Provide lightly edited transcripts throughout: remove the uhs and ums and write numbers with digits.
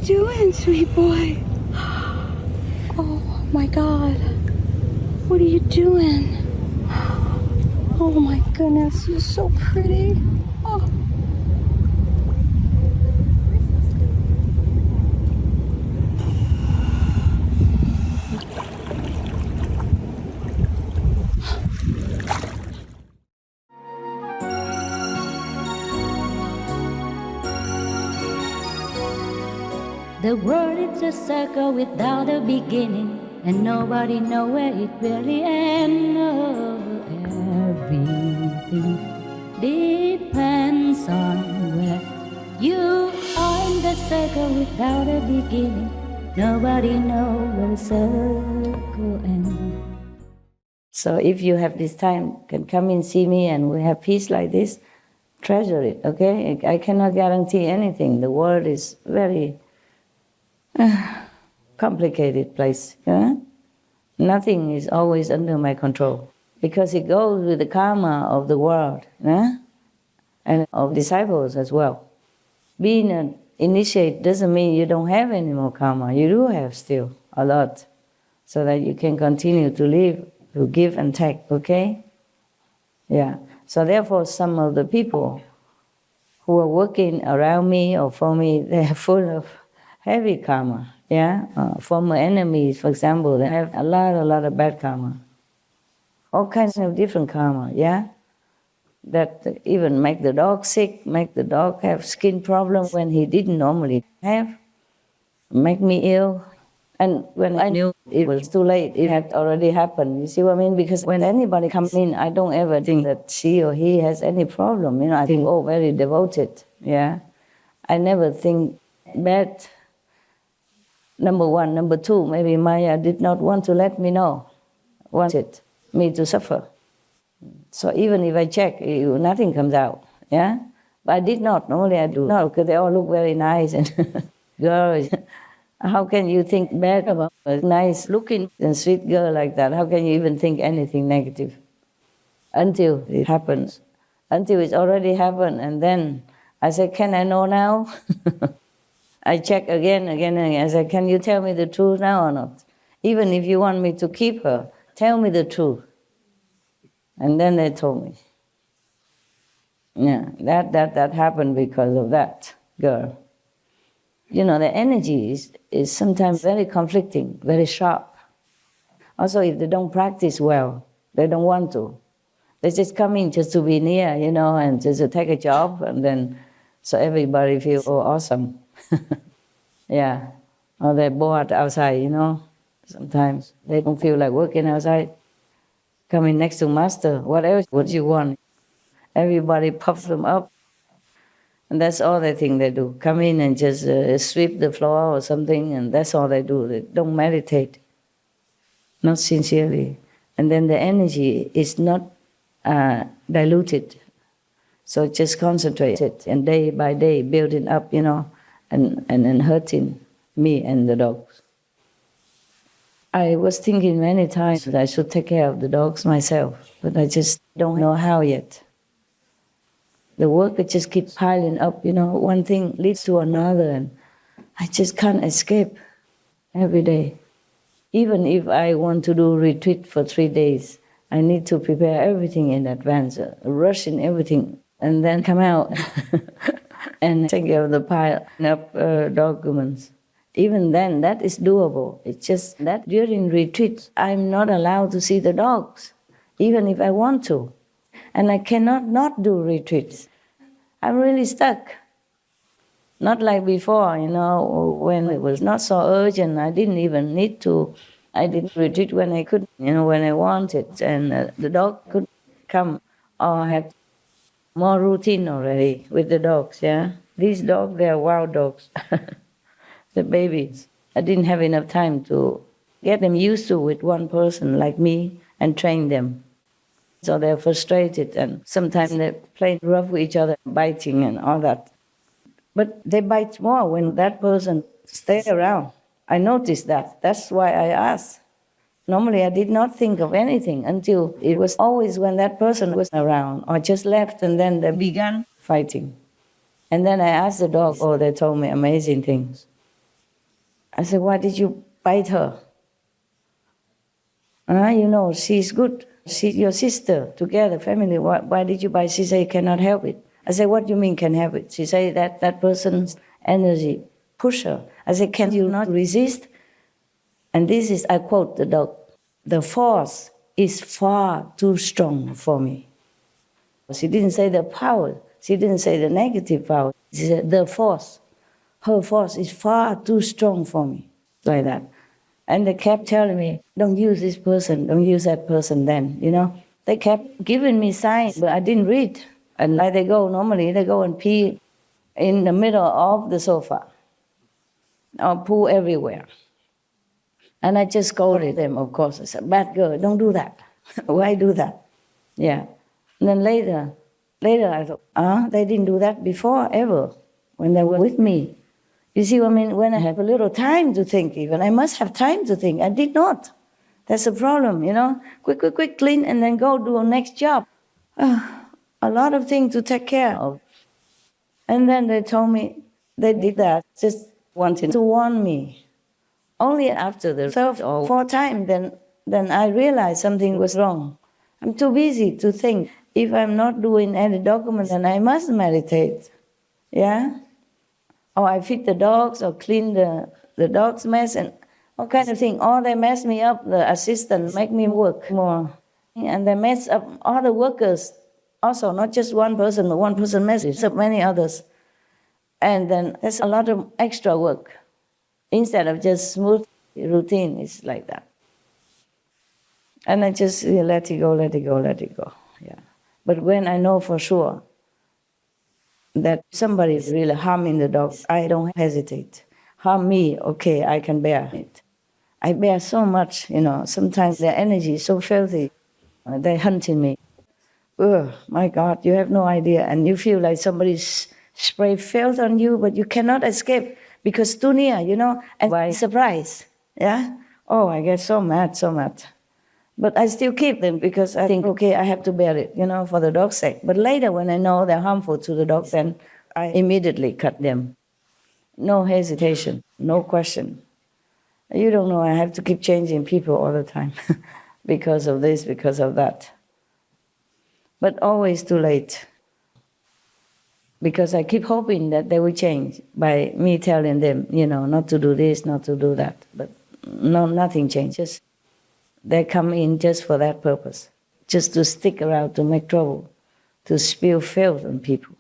doing, sweet boy? Oh my God. What are you doing? Oh my goodness, you're so pretty. Oh. The world is a circle without a beginning, and nobody knows where it really ends. Oh, everything depends on where you are in the circle without a beginning. Nobody knows where the circle ends. So if you have this time, can come and see me and we have peace like this, treasure it, okay? I cannot guarantee anything. The world is very complicated place. Yeah? Nothing is always under my control because it goes with the karma of the world, yeah? And of disciples as well. Being an initiate doesn't mean you don't have any more karma. You do have still a lot, so that you can continue to live, to give and take, okay? Yeah. So therefore, some of the people who are working around me or for me, they are full of heavy karma, yeah? Former enemies, for example, they have a lot of bad karma. All kinds of different karma, yeah? That even make the dog sick, make the dog have skin problem when he didn't normally have, make me ill. And when I knew it was too late, it had already happened. You see what I mean? Because when anybody comes in, I don't ever think that she or he has any problem. You know, I think, oh, very devoted, yeah? I never think bad. Number one. Number two, maybe Maya did not want to let me know, wanted me to suffer. So even if I check, nothing comes out, yeah? But I did not, normally I do not, because they all look very nice and girls. How can you think bad about a nice looking and sweet girl like that? How can you even think anything negative? Until it happens. Until it's already happened, and then I say, can I know now? I check again. I say, can you tell me the truth now or not? Even if you want me to keep her, tell me the truth. And then they told me. Yeah, that happened because of that girl. You know, the energy is sometimes very conflicting, very sharp. Also, if they don't practice well, they don't want to. They just come in just to be near, you know, and just to take a job, and then so everybody feels, oh, awesome. Yeah. Or they're bored outside, you know. Sometimes they don't feel like working outside. Coming next to master, what else would you want? Everybody puffs them up. And that's all they think they do. Come in and just sweep the floor or something, and that's all they do. They don't meditate, not sincerely. And then the energy is not diluted. So just concentrated, and day by day building up, you know, and hurting me and the dogs. I was thinking many times that I should take care of the dogs myself, but I just don't know how yet. The work it just keeps piling up, you know, one thing leads to another, and I just can't escape every day. Even if I want to do retreat for 3 days, I need to prepare everything in advance, rush in everything, and then come out and take care of the pile of documents. Even then, that is doable. It's just that during retreat, I'm not allowed to see the dogs, even if I want to. And I cannot not do retreats. I'm really stuck. Not like before, you know, when it was not so urgent, I didn't even need to. I did retreat when I could, you know, when I wanted, and the dog could come, or I had more routine already with the dogs, yeah? These dogs, they are wild dogs. The babies. I didn't have enough time to get them used to with one person like me and train them. So they're frustrated, and sometimes they play rough with each other, biting and all that. But they bite more when that person stays around. I noticed that. That's why I asked. Normally I did not think of anything until it was always when that person was around or just left, and then they began fighting. And then I asked the dog, oh, they told me amazing things. I said, why did you bite her? You know, she's good. She's your sister, together, family. Why did you bite? She said, you cannot help it. I said, what do you mean can help it? She said, that person's energy push her. I said, can you not resist? And this is, I quote the dog, the force is far too strong for me. She didn't say the power. She didn't say the negative power. She said the force. Her force is far too strong for me. Like that. And they kept telling me, don't use this person, don't use that person then, you know. They kept giving me signs, but I didn't read. And like they go, normally they go and pee in the middle of the sofa or poo everywhere. And I just scolded them, of course. I said, bad girl, don't do that. Why do that? Yeah. And then later I thought, they didn't do that before, ever, when they were with me. You see, I mean, when I have a little time to think even, I must have time to think. I did not. That's the problem, you know. Quick, clean, and then go do a next job. A lot of things to take care of. And then they told me they did that, just wanting to warn me. Only after the third or fourth time, then I realized something was wrong. I'm too busy to think. If I'm not doing any documents, then I must meditate. Yeah? Or I feed the dogs, or clean the dog's mess, and all kinds of things. Or they mess me up, the assistant make me work more. And they mess up all the workers, also, not just one person, but one person messes up many others. And then there's a lot of extra work. Instead of just smooth routine, it's like that. And I just let it go. Yeah. But when I know for sure that somebody is really harming the dog, I don't hesitate. Harm me, okay, I can bear it. I bear so much, you know. Sometimes their energy is so filthy. They're hunting me. Oh, my God, you have no idea. And you feel like somebody's spray filth on you, but you cannot escape because too near, you know, and by surprise. Yeah? Oh, I get so mad. But I still keep them because I think, okay, I have to bear it, you know, for the dog's sake. But later when I know they're harmful to the dogs, then I immediately cut them. No hesitation, no question. You don't know, I have to keep changing people all the time because of this, because of that. But always too late. Because I keep hoping that they will change by me telling them, you know, not to do this, not to do that. But no, nothing changes. They come in just for that purpose, just to stick around, to make trouble, to spew filth on people.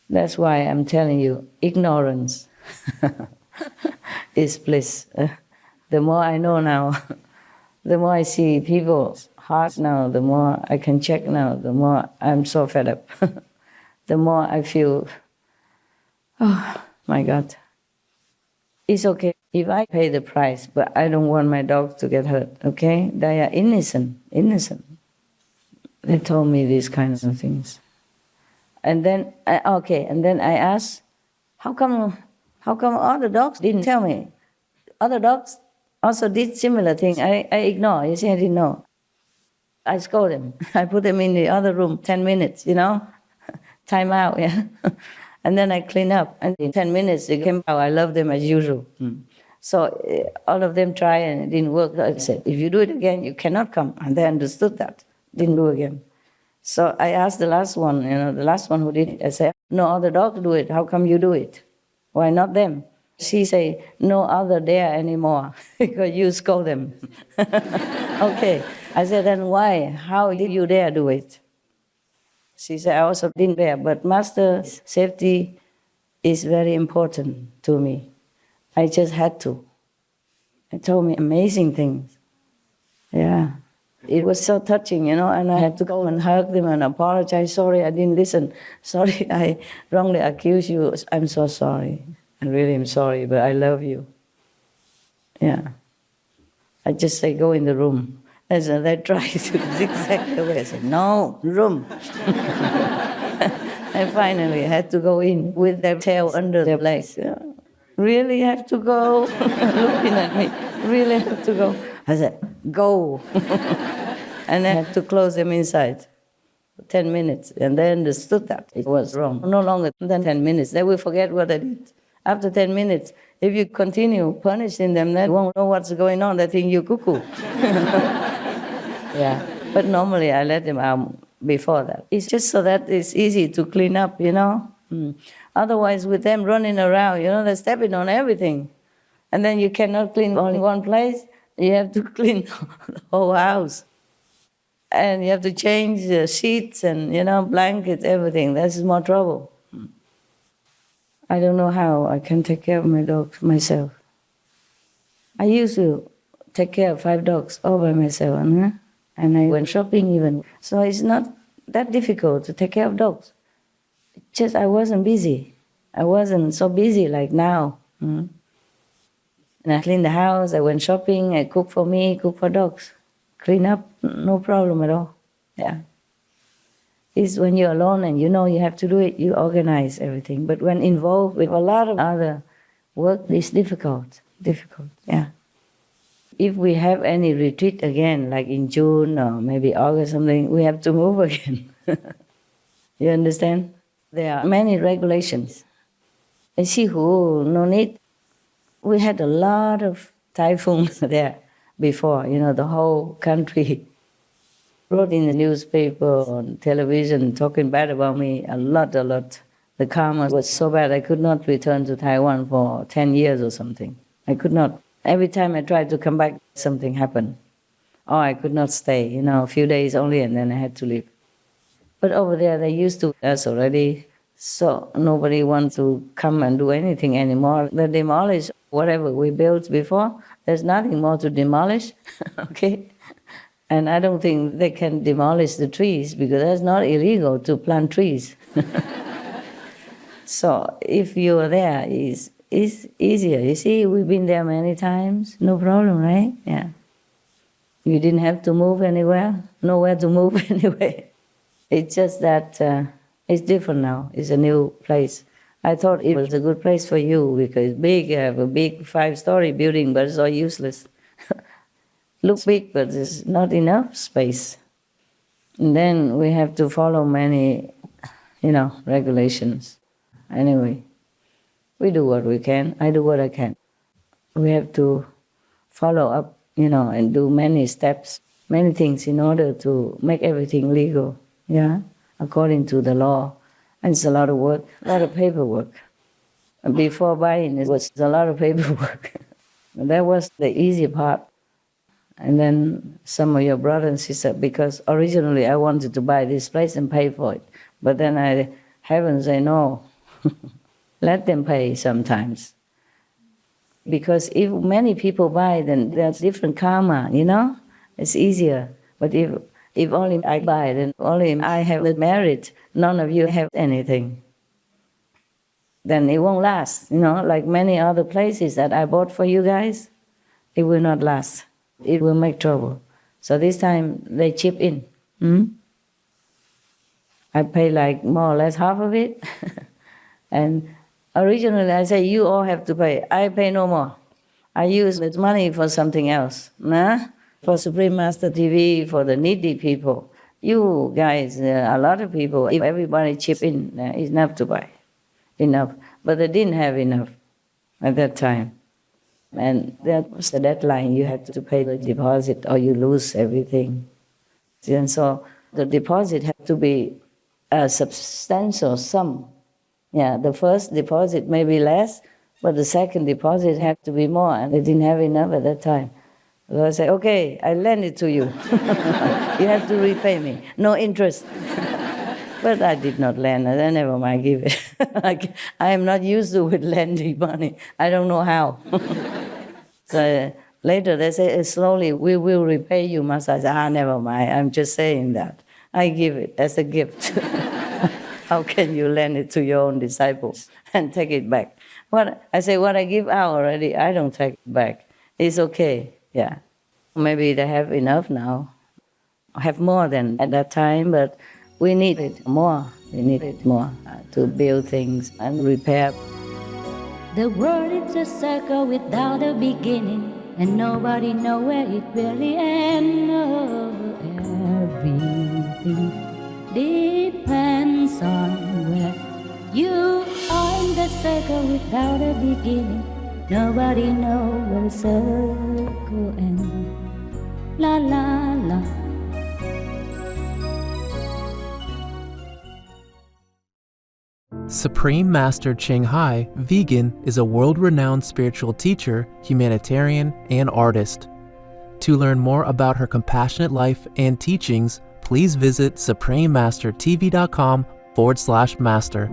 That's why I'm telling you, ignorance is bliss. The more I know now, the more I see people's heart now, the more I can check now, the more I'm so fed up. The more I feel, oh my God, it's okay if I pay the price, but I don't want my dogs to get hurt, okay? They are innocent. They told me these kinds of things. And then, and then I asked, how come all the dogs didn't tell me? Other dogs also did similar thing. I ignore, you see, I didn't know. I scold them. I put them in the other room, 10 minutes, you know? Time out, yeah? And then I clean up. And in 10 minutes, they came out. I love them as usual. So all of them tried and it didn't work. I said, if you do it again, you cannot come. And they understood that. Didn't do again. So I asked the last one, you know, the last one who did it. I said, no other dogs do it. How come you do it? Why not them? She said, no other dare anymore because you scold them. Okay. I said, then why? How did you dare do it? She said, I also didn't dare, but master's safety is very important to me. I just had to. They told me amazing things. Yeah. It was so touching, you know, and I had to go and hug them and apologize. Sorry, I didn't listen. Sorry, I wrongly accused you. I'm so sorry. I really am sorry, but I love you. Yeah. I just say, go in the room. And so they tried to zigzag the way. I said, no, room. And finally I had to go in with their tail under their legs. Yeah. Really have to go? Looking at me, really have to go? I said, go. And I had to close them inside for 10 minutes. And they understood that it was wrong. No longer than 10 minutes. They will forget what I did. After 10 minutes, if you continue punishing them, they won't know what's going on. They think you're cuckoo. Yeah, but normally I let them out before that. It's just so that it's easy to clean up, you know. Otherwise, with them running around, you know, they're stepping on everything. And then you cannot clean only one place. You have to clean the whole house. And you have to change the sheets and, you know, blankets, everything. That's more trouble. I don't know how I can take care of my dogs myself. I used to take care of 5 dogs all by myself, and I went shopping even. So it's not that difficult to take care of dogs. It's just I wasn't busy. I wasn't so busy like now. And I cleaned the house, I went shopping, I cooked for me, cooked for dogs. Clean up, no problem at all. Yeah. It's when you're alone and you know you have to do it, you organize everything. But when involved with a lot of other work, it's difficult. Difficult, yeah. If we have any retreat again, like in June or maybe August or something, we have to move again. You understand? There are many regulations. And CHINGHAI, no need. We had a lot of typhoons there before, you know, the whole country wrote in the newspaper, on television, talking bad about me, a lot. The karma was so bad, I could not return to Taiwan for 10 years or something. I could not. Every time I tried to come back, something happened. Or I could not stay, you know, a few days only, and then I had to leave. But over there, they used to us already, so nobody wants to come and do anything anymore. They demolish whatever we built before. There's nothing more to demolish, okay? And I don't think they can demolish the trees because that's not illegal to plant trees. So if you're there, it's easier. You see, we've been there many times, no problem, right? Yeah. You didn't have to move anywhere, nowhere to move anyway. It's just that it's different now. It's a new place. I thought it was a good place for you because it's big. You have a big 5-story building, but it's all useless. Look big, but there's not enough space. And then we have to follow many, you know, regulations. Anyway, we do what we can. I do what I can. We have to follow up, you know, and do many steps, many things in order to make everything legal, yeah, according to the law. And it's a lot of work, a lot of paperwork. And before buying, it was a lot of paperwork. That was the easy part. And then some of your brothers and sisters, because originally I wanted to buy this place and pay for it. But then heaven say no. Let them pay sometimes. Because if many people buy, then there's different karma, you know? It's easier. But if only I buy, then only I have the merit, none of you have anything. Then it won't last, you know? Like many other places that I bought for you guys, it will not last. It will make trouble. So this time they chip in. I pay like more or less half of it. And originally I say, you all have to pay. I pay no more. I use this money for something else. For Supreme Master TV, for the needy people. You guys, a lot of people, if everybody chip in, it's enough to buy. Enough. But they didn't have enough at that time. And that was the deadline. You had to pay the deposit or you lose everything. And so the deposit had to be a substantial sum. Yeah, the first deposit may be less, but the second deposit had to be more, and they didn't have enough at that time. So I said, okay, I lend it to you. You have to repay me. No interest. But I did not lend. I said, never mind, give it. I am not used to with lending money. I don't know how. So later they say, slowly, we will repay you, Master. I said, never mind. I'm just saying that. I give it as a gift. How can you lend it to your own disciples and take it back? I say, what I give out already, I don't take it back. It's okay, yeah. Maybe they have enough now. Have more than at that time, but we need it more. We need it more to build things and repair. The world is a circle without a beginning, and nobody knows where it really ends. Everything depends on where you are in the circle without a beginning. Nobody knows where the circle ends. La la la. Supreme Master CHINGHAI, vegan, is a world-renowned spiritual teacher, humanitarian, and artist. To learn more about her compassionate life and teachings, please visit suprememastertv.com/master.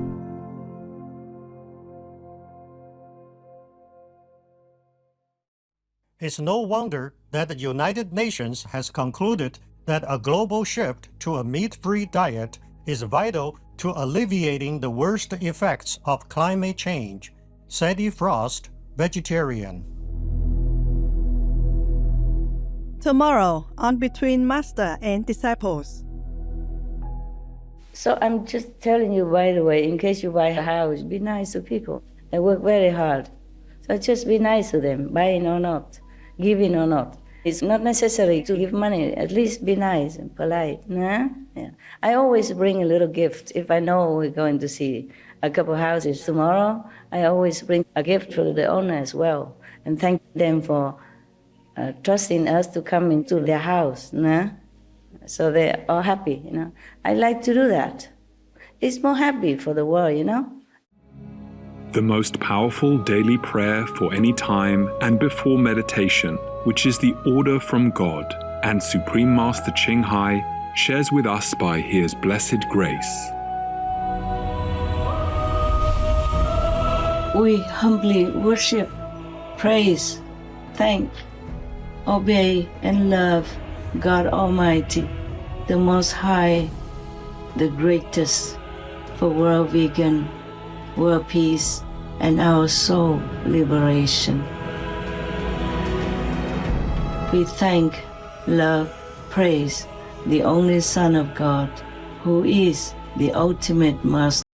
It's no wonder that the United Nations has concluded that a global shift to a meat-free diet is vital to alleviating the worst effects of climate change. Sadie Frost, vegetarian. Tomorrow on Between Master and Disciples. So I'm just telling you, by the way, in case you buy a house, be nice to people. They work very hard. So just be nice to them, buying or not, giving or not. It's not necessary to give money, at least be nice and polite. Nah? Yeah. I always bring a little gift. If I know we're going to see a couple houses tomorrow, I always bring a gift for the owner as well and thank them for trusting us to come into their house. Nah? So they're all happy, you know. I like to do that. It's more happy for the world, you know. The most powerful daily prayer for any time and before meditation, which is the order from God, and Supreme Master CHINGHAI shares with us by His blessed grace. We humbly worship, praise, thank, obey, and love God Almighty, the Most High, the greatest, for world vegan, world peace, and our soul liberation. We thank, love, praise the only Son of God, who is the ultimate Master.